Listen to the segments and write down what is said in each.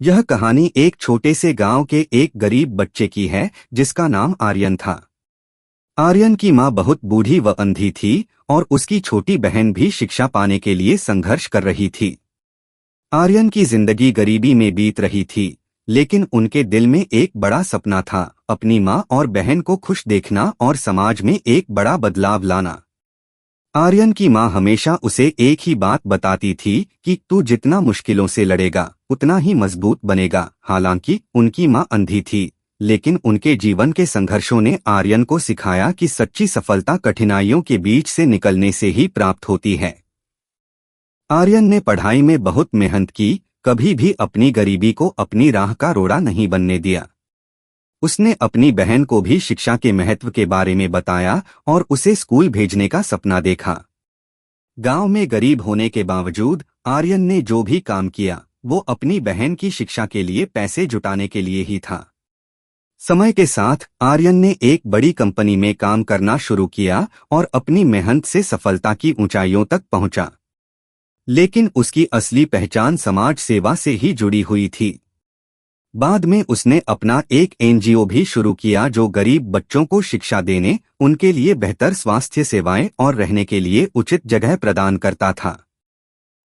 यह कहानी एक छोटे से गांव के एक गरीब बच्चे की है जिसका नाम आर्यन था। आर्यन की मां बहुत बूढ़ी व अंधी थी और उसकी छोटी बहन भी शिक्षा पाने के लिए संघर्ष कर रही थी। आर्यन की जिंदगी गरीबी में बीत रही थी, लेकिन उनके दिल में एक बड़ा सपना था, अपनी मां और बहन को खुश देखना और समाज में एक बड़ा बदलाव लाना। आर्यन की मां हमेशा उसे एक ही बात बताती थी कि तू जितना मुश्किलों से लड़ेगा उतना ही मजबूत बनेगा। हालांकि उनकी मां अंधी थी, लेकिन उनके जीवन के संघर्षों ने आर्यन को सिखाया कि सच्ची सफलता कठिनाइयों के बीच से निकलने से ही प्राप्त होती है। आर्यन ने पढ़ाई में बहुत मेहनत की, कभी भी अपनी गरीबी को अपनी राह का रोड़ा नहीं बनने दिया। उसने अपनी बहन को भी शिक्षा के महत्व के बारे में बताया और उसे स्कूल भेजने का सपना देखा। गांव में गरीब होने के बावजूद आर्यन ने जो भी काम किया वो अपनी बहन की शिक्षा के लिए पैसे जुटाने के लिए ही था। समय के साथ आर्यन ने एक बड़ी कंपनी में काम करना शुरू किया और अपनी मेहनत से सफलता की ऊंचाइयों तक पहुंचा। लेकिन उसकी असली पहचान समाज सेवा से ही जुड़ी हुई थी। बाद में उसने अपना एक एनजीओ भी शुरू किया जो गरीब बच्चों को शिक्षा देने, उनके लिए बेहतर स्वास्थ्य सेवाएं और रहने के लिए उचित जगह प्रदान करता था।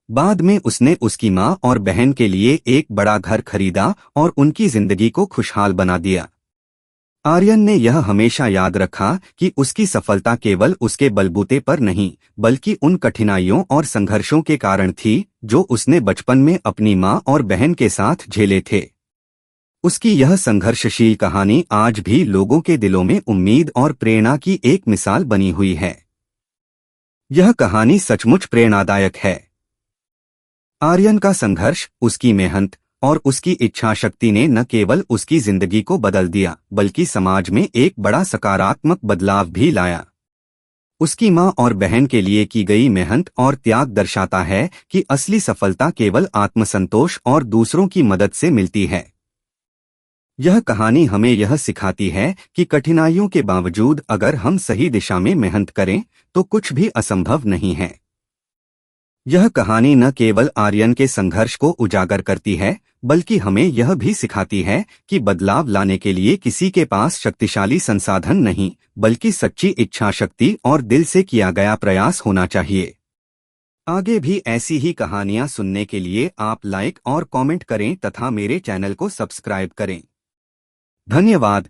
बाद में उसने उसकी मां और बहन के लिए एक बड़ा घर खरीदा और उनकी जिंदगी को खुशहाल बना दिया। आर्यन ने यह हमेशा याद रखा कि उसकी सफलता केवल उसके बलबूते पर नहीं, बल्कि उन कठिनाइयों और संघर्षों के कारण थी जो उसने बचपन में अपनी मां और बहन के साथ झेले थे। उसकी यह संघर्षशील कहानी आज भी लोगों के दिलों में उम्मीद और प्रेरणा की एक मिसाल बनी हुई है। यह कहानी सचमुच प्रेरणादायक है। आर्यन का संघर्ष, उसकी मेहनत और उसकी इच्छा शक्ति ने न केवल उसकी जिंदगी को बदल दिया, बल्कि समाज में एक बड़ा सकारात्मक बदलाव भी लाया। उसकी मां और बहन के लिए की गई मेहनत और त्याग दर्शाता है कि असली सफलता केवल आत्मसंतोष और दूसरों की मदद से मिलती है। यह कहानी हमें यह सिखाती है कि कठिनाइयों के बावजूद अगर हम सही दिशा में मेहनत करें तो कुछ भी असंभव नहीं है। यह कहानी न केवल आर्यन के संघर्ष को उजागर करती है, बल्कि हमें यह भी सिखाती है कि बदलाव लाने के लिए किसी के पास शक्तिशाली संसाधन नहीं, बल्कि सच्ची इच्छा शक्ति और दिल से किया गया प्रयास होना चाहिए। आगे भी ऐसी ही कहानियां सुनने के लिए आप लाइक और कमेंट करें तथा मेरे चैनल को सब्सक्राइब करें। धन्यवाद।